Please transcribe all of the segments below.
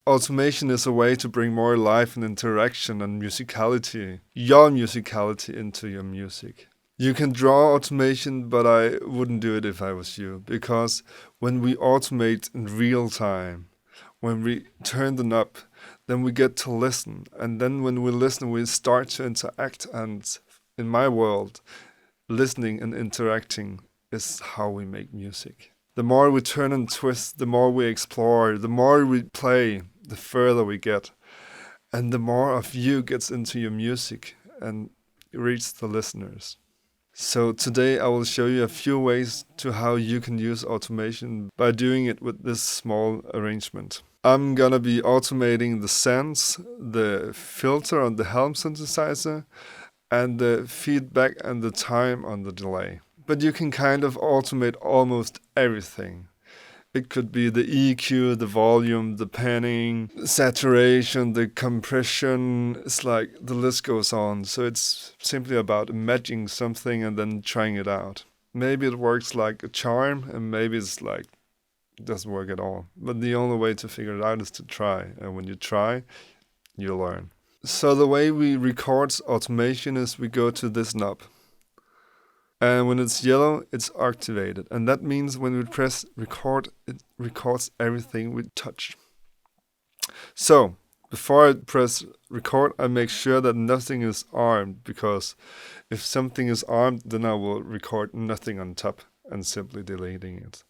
automation is a way to bring more life and interaction and musicality, your musicality, into your music. You can draw automation, but I wouldn't do it if I was you, because when we automate in real time, when we turn the knob, then we get to listen. And then when we listen, we start to interact. And in my world, listening and interacting is how we make music. The more we turn and twist, the more we explore, the more we play, the further we get. And the more of you gets into your music and reaches the listeners. So today I will show you a few ways to how you can use automation by doing it with this small arrangement. I'm gonna be automating the sends, the filter on the Helm synthesizer, and the feedback and the time on the delay. But you can kind of automate almost everything. It could be the EQ, the volume, the panning, saturation, the compression. It's like the list goes on. So it's simply about imagining something and then trying it out. Maybe it works like a charm, and maybe it's like it doesn't work at all. But the only way to figure it out is to try. And when you try, you learn. So the way we record automation is we go to this knob. And when it's yellow, it's activated. And that means when we press record, it records everything we touch. So before I press record, I make sure that nothing is armed, because if something is armed, then I will record nothing on top and simply deleting it.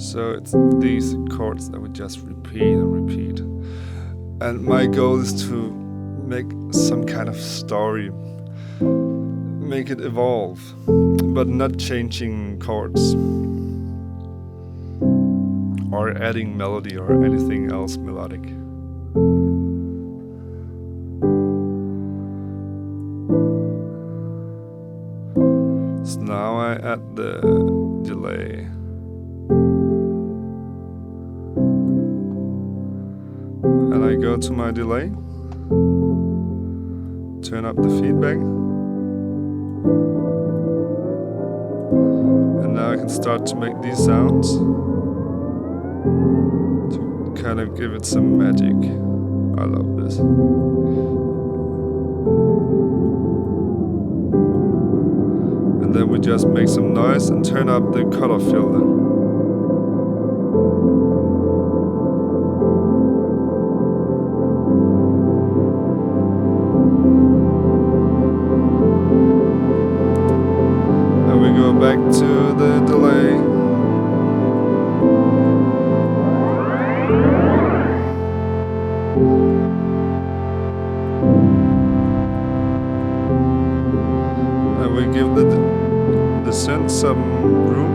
So it's these chords that we just repeat and repeat. And my goal is to make some kind of story, make it evolve, but not changing chords or adding melody or anything else melodic. So now I add the delay. And I go to my delay, turn up the feedback, and now I can start to make these sounds to kind of give it some magic. I love this. And then we just make some noise and turn up the color filter. Back to the delay. And we give the synth some room.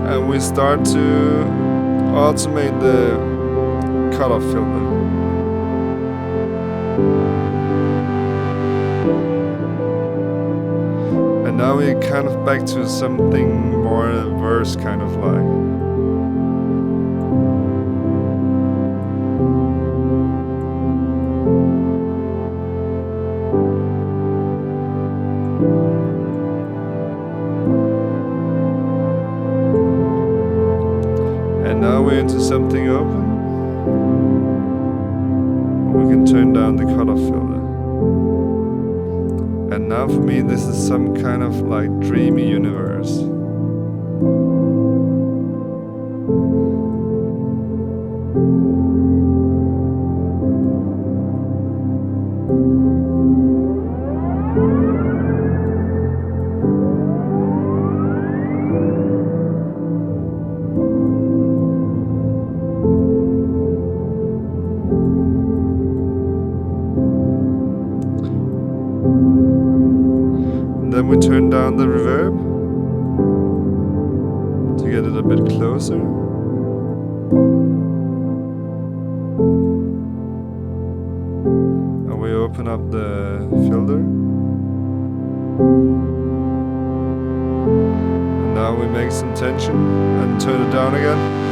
And we start to automate the color filter. And now we're kind of back to something more verse kind of like. And now we're into something open. We can turn down the color filter. And now for me this is some kind of like dreamy universe. Then we turn down the reverb to get it a bit closer. And we open up the filter. And now we make make some tension and turn it down again.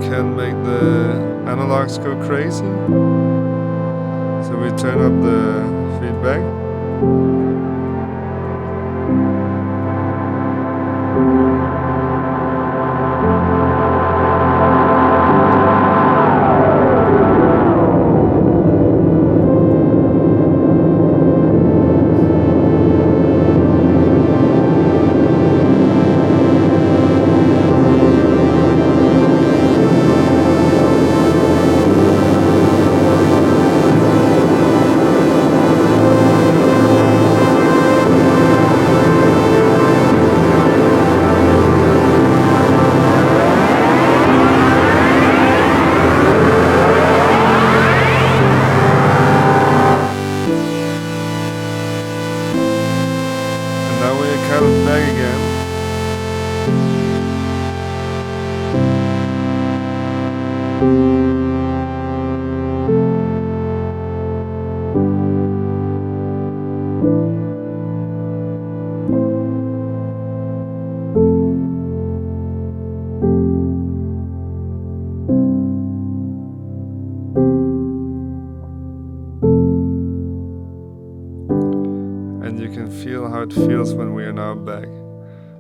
Can make the analogs go crazy. So we turn up the feedback. And you can feel how it feels when we are now back.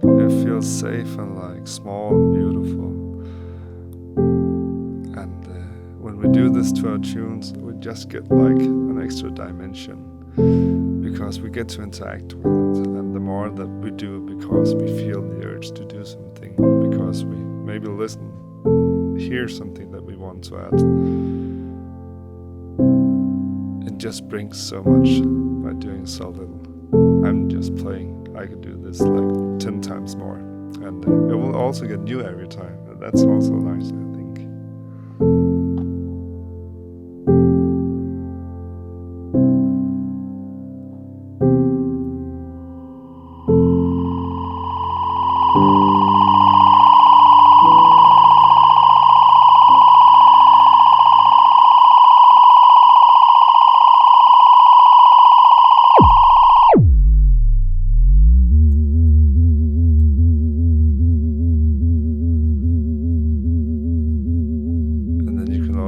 It feels safe and like small and beautiful. And when we do this to our tunes, we just get like an extra dimension, because we get to interact with it. And the more that we do, because we feel the urge to do something, because we maybe hear something that we want to add, it just brings so much by doing so little. I'm just playing. I could do this like 10 times more, and it will also get new every time. That's also nice, I think.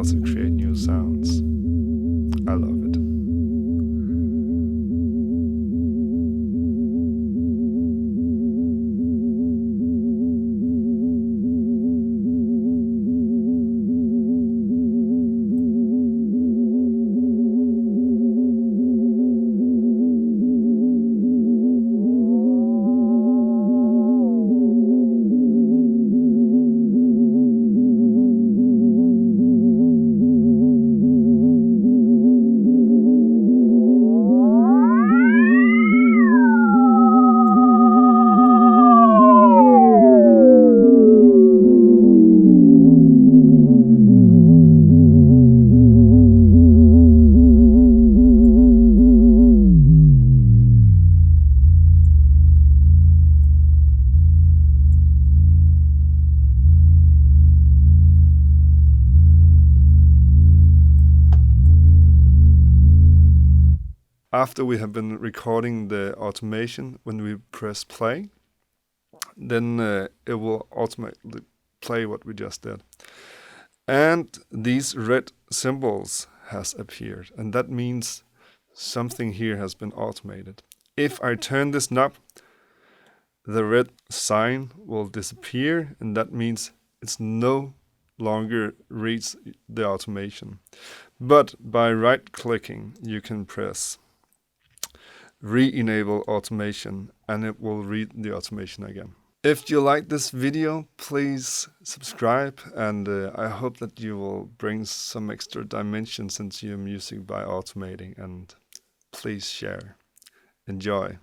To create new sounds. I love it. After we have been recording the automation, when we press play, then it will automatically play what we just did. And these red symbols has appeared, and that means something here has been automated. If I turn this knob, the red sign will disappear, and that means it's no longer reads the automation. But by right-clicking, you can press re-enable automation, and it will read the automation again. If you like this video, please subscribe, and I hope that you will bring some extra dimensions into your music by automating, and please share. Enjoy.